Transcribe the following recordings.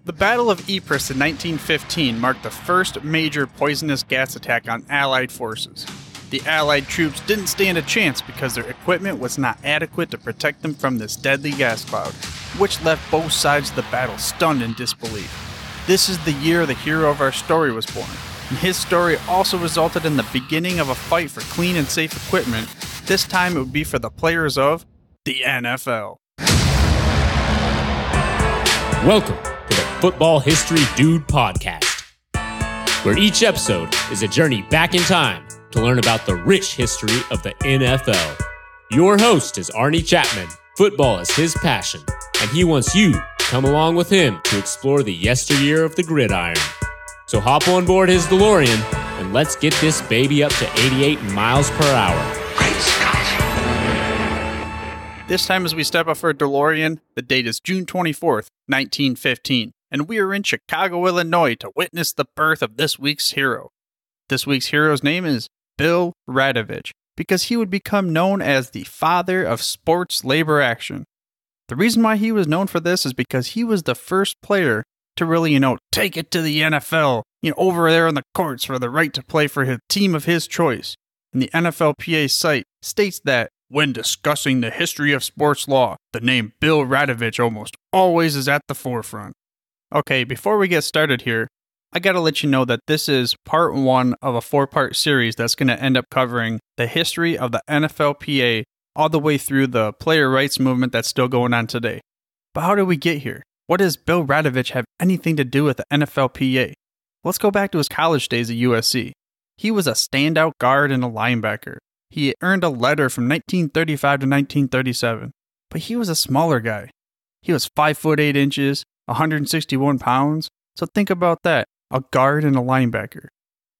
The Battle of Ypres in 1915 marked the first major poisonous gas attack on Allied forces. The Allied troops didn't stand a chance because their equipment was not adequate to protect them from this deadly gas cloud, which left both sides of the battle stunned in disbelief. This is the year the hero of our story was born, and his story also resulted in the beginning of a fight for clean and safe equipment. This time it would be for the players of the NFL. Welcome to the Football History Dude podcast, where each episode is a journey back in time to learn about the rich history of the NFL. Your host is Arnie Chapman. Football is his passion, and he wants you to come along with him to explore the yesteryear of the gridiron. So hop on board his DeLorean, and let's get this baby up to 88 miles per hour. Great Scott! This time as we step off our DeLorean, the date is June 24th, 1915, and we are in Chicago, Illinois to witness the birth of this week's hero. This week's hero's name is Bill Radovich, because he would become known as the father of sports labor action. The reason why he was known for this is because he was the first player to really, take it to the NFL, over there in the courts for the right to play for his team of his choice. And the NFLPA site states that when discussing the history of sports law, the name Bill Radovich almost always is at the forefront. Okay, before we get started here, I gotta let you know that this is part one of a 4-part series that's gonna end up covering the history of the NFLPA all the way through the player rights movement that's still going on today. But how did we get here? What does Bill Radovich have anything to do with the NFLPA? Let's go back to his college days at USC. He was a standout guard and a linebacker. He earned a letter from 1935 to 1937, but he was a smaller guy. He was 5 foot 8 inches, 161 pounds. So think about that, a guard and a linebacker.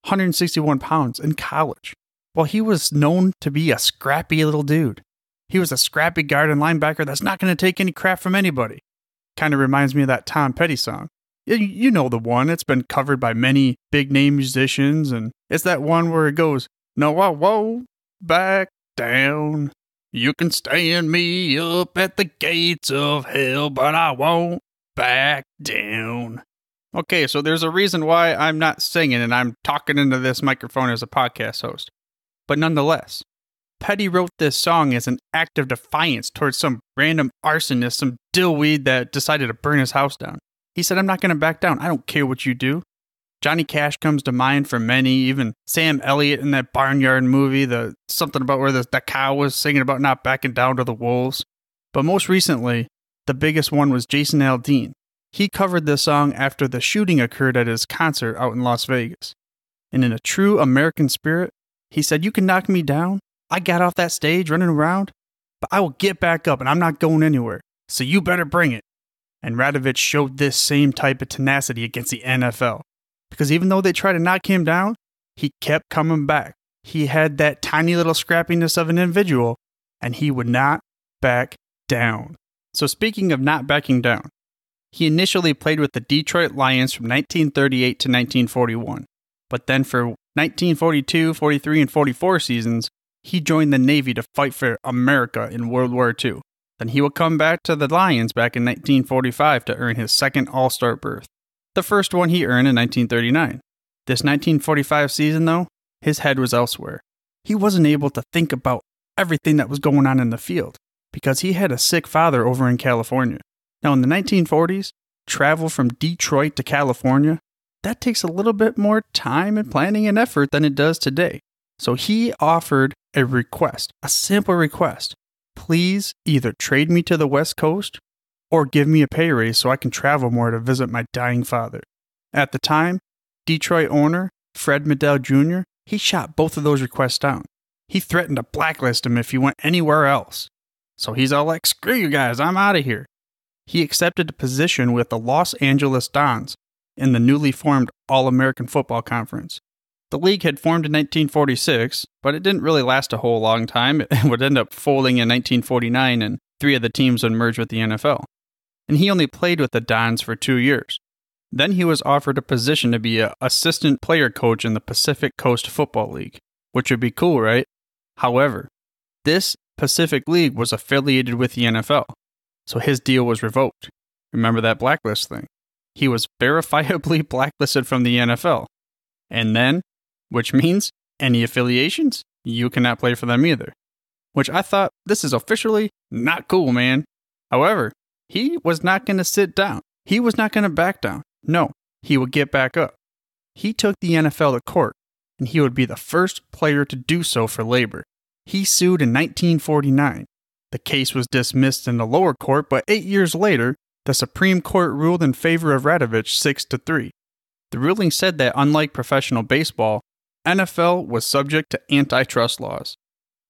161 pounds in college. Well, he was known to be a scrappy little dude. He was a scrappy guard and linebacker that's not going to take any crap from anybody. Kind of reminds me of that Tom Petty song. You know the one. It's been covered by many big-name musicians, and it's that one where it goes, "No, I won't back down. You can stand me up at the gates of hell, but I won't back down." Okay, so there's a reason why I'm not singing and I'm talking into this microphone as a podcast host. But nonetheless, Petty wrote this song as an act of defiance towards some random arsonist, some dillweed that decided to burn his house down. He said, "I'm not going to back down. I don't care what you do." Johnny Cash comes to mind for many, even Sam Elliott in that Barnyard movie, something about where the cow was singing about not backing down to the wolves. But most recently, the biggest one was Jason Aldean. He covered this song after the shooting occurred at his concert out in Las Vegas. And in a true American spirit, he said, "You can knock me down. I got off that stage running around, but I will get back up and I'm not going anywhere. So you better bring it." And Radovich showed this same type of tenacity against the NFL. Because even though they tried to knock him down, he kept coming back. He had that tiny little scrappiness of an individual, and he would not back down. So speaking of not backing down, he initially played with the Detroit Lions from 1938 to 1941. But then for 1942, 43, and 44 seasons, he joined the Navy to fight for America in World War II. Then he would come back to the Lions back in 1945 to earn his second All-Star berth. The first one he earned in 1939. This 1945 season, though, his head was elsewhere. He wasn't able to think about everything that was going on in the field because he had a sick father over in California. Now, in the 1940s, travel from Detroit to California, that takes a little bit more time and planning and effort than it does today. So he offered a request, a simple request. Please either trade me to the West Coast or give me a pay raise so I can travel more to visit my dying father. At the time, Detroit owner Fred Medell Jr., he shot both of those requests down. He threatened to blacklist him if he went anywhere else. So he's all like, "Screw you guys, I'm out of here." He accepted a position with the Los Angeles Dons in the newly formed All-American Football Conference. The league had formed in 1946, but it didn't really last a whole long time. It would end up folding in 1949, and 3 of the teams would merge with the NFL. And he only played with the Dons for 2 years. Then he was offered a position to be an assistant player coach in the Pacific Coast Football League, which would be cool, right? However, this Pacific League was affiliated with the NFL, so his deal was revoked. Remember that blacklist thing? he was verifiably blacklisted from the NFL. And then, which means any affiliations, you cannot play for them either. Which I thought, this is officially not cool, man. However, he was not going to sit down. He was not going to back down. No, he would get back up. He took the NFL to court, and he would be the first player to do so for labor. He sued in 1949. The case was dismissed in the lower court, but 8 years later, the Supreme Court ruled in favor of Radovich 6-3. The ruling said that unlike professional baseball, NFL was subject to antitrust laws.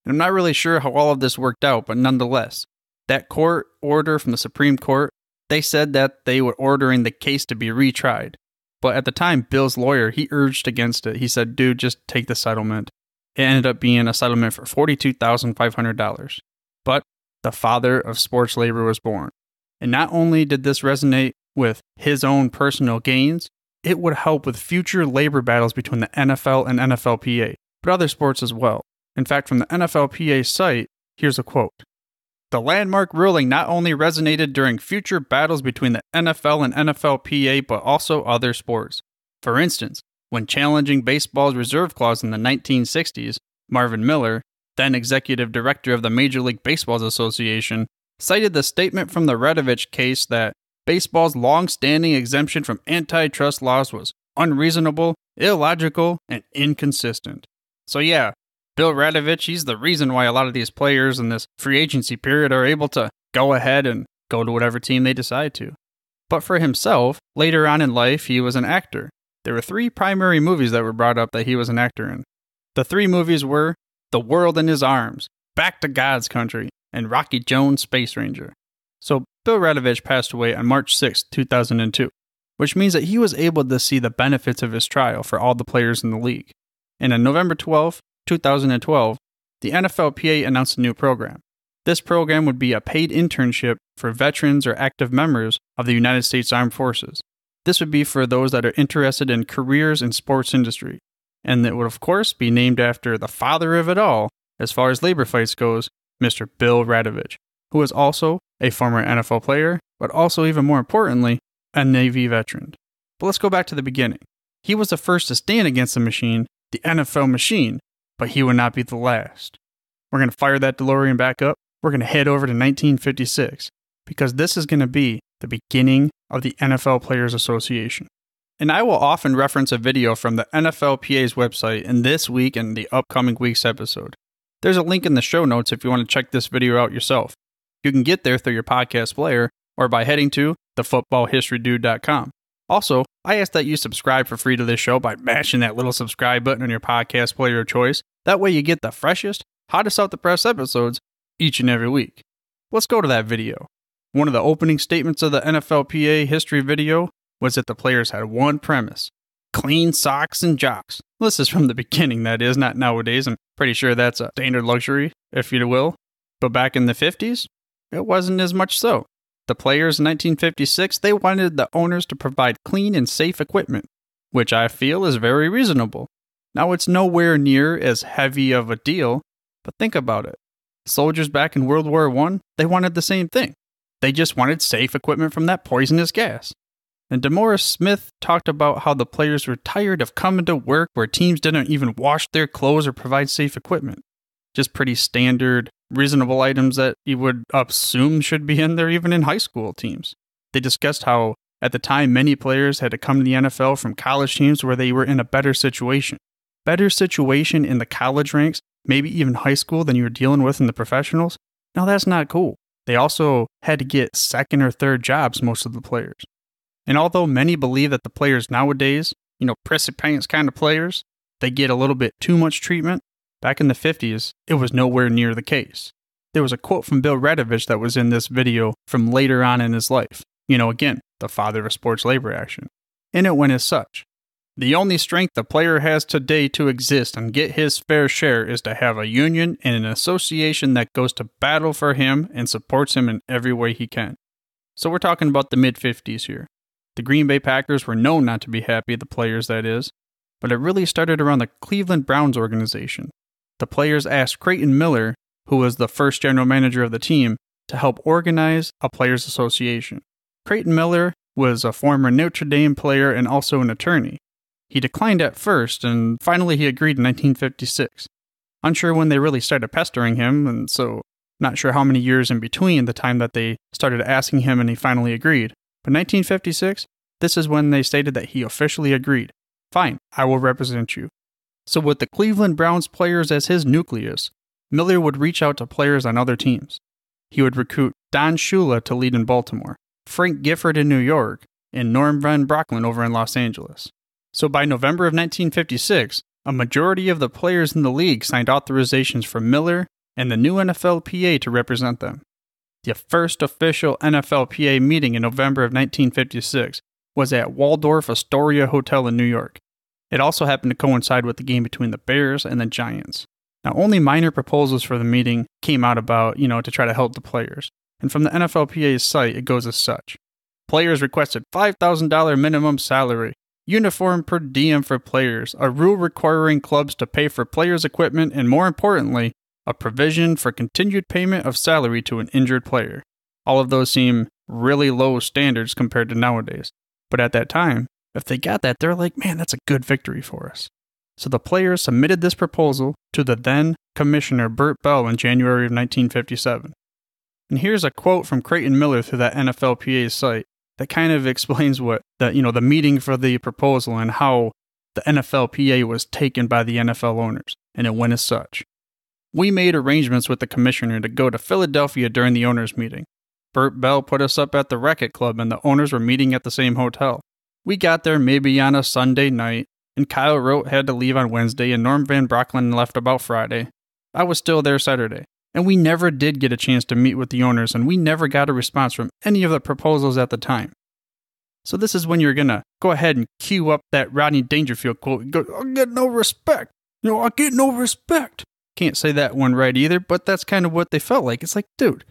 And I'm not really sure how all of this worked out, but nonetheless, that court order from the Supreme Court, they said that they were ordering the case to be retried. But at the time, Bill's lawyer, he urged against it. He said, dude, just take the settlement. It ended up being a settlement for $42,500. But the father of sports labor was born. And not only did this resonate with his own personal gains, it would help with future labor battles between the NFL and NFLPA, but other sports as well. In fact, from the NFLPA site, here's a quote. The landmark ruling not only resonated during future battles between the NFL and NFLPA, but also other sports. For instance, when challenging baseball's reserve clause in the 1960s, Marvin Miller, then executive director of the Major League Baseball Association, cited the statement from the Radovichs case that baseball's long-standing exemption from antitrust laws was unreasonable, illogical, and inconsistent. So yeah, Bill Radovich, he's the reason why a lot of these players in this free agency period are able to go ahead and go to whatever team they decide to. But for himself, later on in life, he was an actor. There were 3 primary movies that were brought up that he was an actor in. The 3 movies were The World in His Arms, Back to God's Country, and Rocky Jones' Space Ranger. So Bill Radovich passed away on March 6, 2002, which means that he was able to see the benefits of his trial for all the players in the league. And on November 12, 2012, the NFLPA announced a new program. This program would be a paid internship for veterans or active members of the United States Armed Forces. This would be for those that are interested in careers in sports industry. And it would, of course, be named after the father of it all, as far as labor fights goes, Mr. Bill Radovich, who is also a former NFL player, but also even more importantly, a Navy veteran. But let's go back to the beginning. He was the first to stand against the machine, the NFL machine, but he would not be the last. We're going to fire that DeLorean back up. We're going to head over to 1956, because this is going to be the beginning of the NFL Players Association. And I will often reference a video from the NFLPA's website in this week and the upcoming week's episode. There's a link in the show notes if you want to check this video out yourself. You can get there through your podcast player or by heading to thefootballhistorydude.com. Also, I ask that you subscribe for free to this show by mashing that little subscribe button on your podcast player of choice. That way you get the freshest, hottest out the press episodes each and every week. Let's go to that video. One of the opening statements of the NFLPA history video was that the players had one premise: clean socks and jocks. This is from the beginning, that is, not nowadays. I'm pretty sure that's a standard luxury, if you will. But back in the 50s, it wasn't as much so. The players in 1956, they wanted the owners to provide clean and safe equipment, which I feel is very reasonable. Now, it's nowhere near as heavy of a deal, but think about it. Soldiers back in World War I, they wanted the same thing. They just wanted safe equipment from that poisonous gas. And DeMaurice Smith talked about how the players were tired of coming to work where teams didn't even wash their clothes or provide safe equipment. Just pretty standard, reasonable items that you would assume should be in there even in high school teams. They discussed how, at the time, many players had to come to the NFL from college teams where they were in a better situation. Better situation in the college ranks, maybe even high school, than you were dealing with in the professionals. Now, that's not cool. They also had to get second or third jobs, most of the players. And although many believe that the players nowadays, prissy pants kind of players, they get a little bit too much treatment, back in the 50s, it was nowhere near the case. There was a quote from Bill Radovich that was in this video from later on in his life. Again, the father of sports labor action. And it went as such: the only strength a player has today to exist and get his fair share is to have a union and an association that goes to battle for him and supports him in every way he can. So we're talking about the mid-50s here. The Green Bay Packers were known not to be happy, the players that is, but it really started around the Cleveland Browns organization. The players asked Creighton Miller, who was the first general manager of the team, to help organize a players' association. Creighton Miller was a former Notre Dame player and also an attorney. He declined at first, and finally he agreed in 1956. Unsure when they really started pestering him, and so not sure how many years in between the time that they started asking him and he finally agreed. But 1956, this is when they stated that he officially agreed. Fine, I will represent you. So with the Cleveland Browns players as his nucleus, Miller would reach out to players on other teams. He would recruit Don Shula to lead in Baltimore, Frank Gifford in New York, and Norm Van Brocklin over in Los Angeles. So by November of 1956, a majority of the players in the league signed authorizations for Miller and the new NFLPA to represent them. The first official NFLPA meeting in November of 1956 was at Waldorf Astoria Hotel in New York. It also happened to coincide with the game between the Bears and the Giants. Now, only minor proposals for the meeting came out about, to try to help the players. And from the NFLPA's site, it goes as such. Players requested $5,000 minimum salary, uniform per diem for players, a rule requiring clubs to pay for players' equipment, and more importantly, a provision for continued payment of salary to an injured player. All of those seem really low standards compared to nowadays. But at that time, if they got that, they're like, man, that's a good victory for us. So the players submitted this proposal to the then Commissioner Bert Bell in January of 1957. And here's a quote from Creighton Miller through that NFLPA's site that kind of explains what the meeting for the proposal and how the NFLPA was taken by the NFL owners, and it went as such. We made arrangements with the commissioner to go to Philadelphia during the owners' meeting. Bert Bell put us up at the Racquet Club and the owners were meeting at the same hotel. We got there maybe on a Sunday night, and Kyle Rote had to leave on Wednesday and Norm Van Brocklin left about Friday. I was still there Saturday. And we never did get a chance to meet with the owners, and we never got a response from any of the proposals at the time. So this is when you're going to go ahead and cue up that Rodney Dangerfield quote. Go, I get no respect. I get no respect. Can't say that one right either, but that's kind of what they felt like. It's like, dude,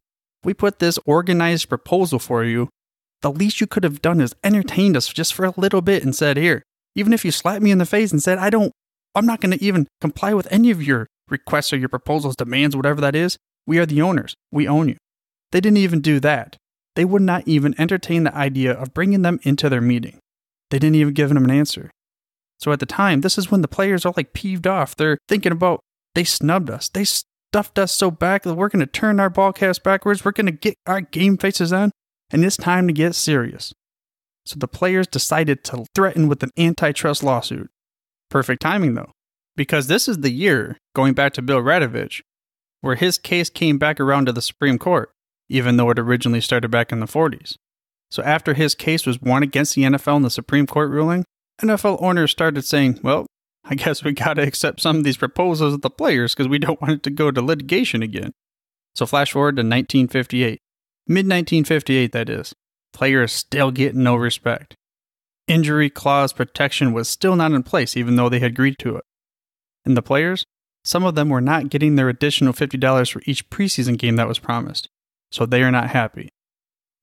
we put this organized proposal for you. The least you could have done is entertained us just for a little bit and said, here, even if you slapped me in the face and said, I'm not going to even comply with any of your requests or your proposals, demands, whatever that is, we are the owners. We own you. They didn't even do that. They would not even entertain the idea of bringing them into their meeting. They didn't even give them an answer. So at the time, this is when the players are like peeved off. They're thinking about, they snubbed us. They stuffed us so back that we're going to turn our ball cast backwards. We're going to get our game faces on, and it's time to get serious. So the players decided to threaten with an antitrust lawsuit. Perfect timing though, because this is the year, going back to Bill Radovich, where his case came back around to the Supreme Court, even though it originally started back in the 40s. So after his case was won against the NFL in the Supreme Court ruling, NFL owners started saying, well, I guess we got to accept some of these proposals of the players because we don't want it to go to litigation again. So flash forward to 1958. Mid-1958, that is. Players still getting no respect. Injury clause protection was still not in place even though they had agreed to it. And the players, some of them were not getting their additional $50 for each preseason game that was promised. So they are not happy.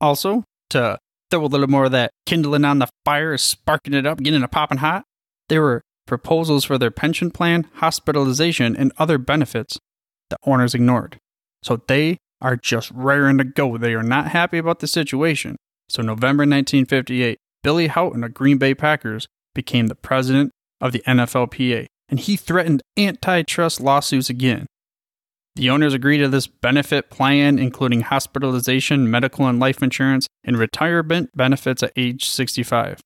Also, to throw a little more of that kindling on the fire, sparking it up, getting it popping hot, there were proposals for their pension plan, hospitalization, and other benefits the owners ignored. So they are just raring to go. They are not happy about the situation. So November 1958, Billy Houghton of Green Bay Packers became the president of the NFLPA, and he threatened antitrust lawsuits again. The owners agreed to this benefit plan, including hospitalization, medical and life insurance, and retirement benefits at age 65.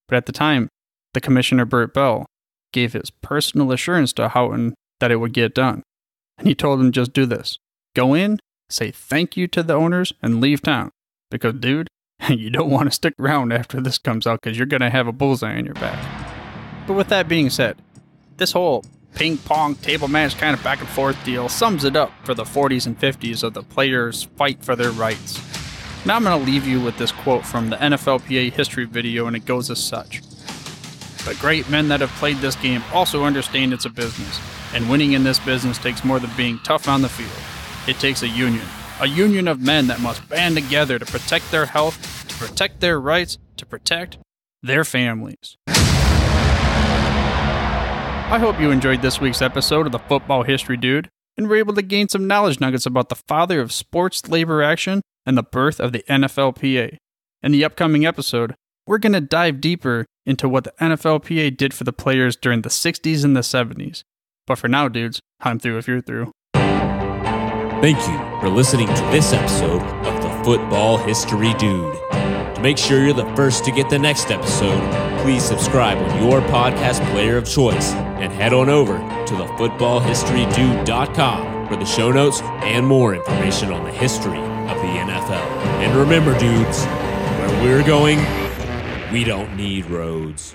But at the time, the Commissioner Bert Bell gave his personal assurance to Houghton that it would get done. And he told him just do this. Go in, say thank you to the owners, and leave town. Because, dude, you don't want to stick around after this comes out because you're going to have a bullseye on your back. But with that being said, this whole ping pong table match kind of back and forth deal sums it up for the 40s and 50s of the players' fight for their rights. Now I'm going to leave you with this quote from the NFLPA history video, and it goes as such. But great men that have played this game also understand it's a business, and winning in this business takes more than being tough on the field. It takes a union of men that must band together to protect their health, to protect their rights, to protect their families. I hope you enjoyed this week's episode of the Football History Dude and were able to gain some knowledge nuggets about the father of sports labor action and the birth of the NFLPA. In the upcoming episode, we're going to dive deeper into what the NFLPA did for the players during the 60s and the 70s. But for now, dudes, I'm through if you're through. Thank you for listening to this episode of the Football History Dude. To make sure you're the first to get the next episode, please subscribe on your podcast player of choice and head on over to thefootballhistorydude.com for the show notes and more information on the history of the NFL. And remember, dudes, where we're going, we don't need roads.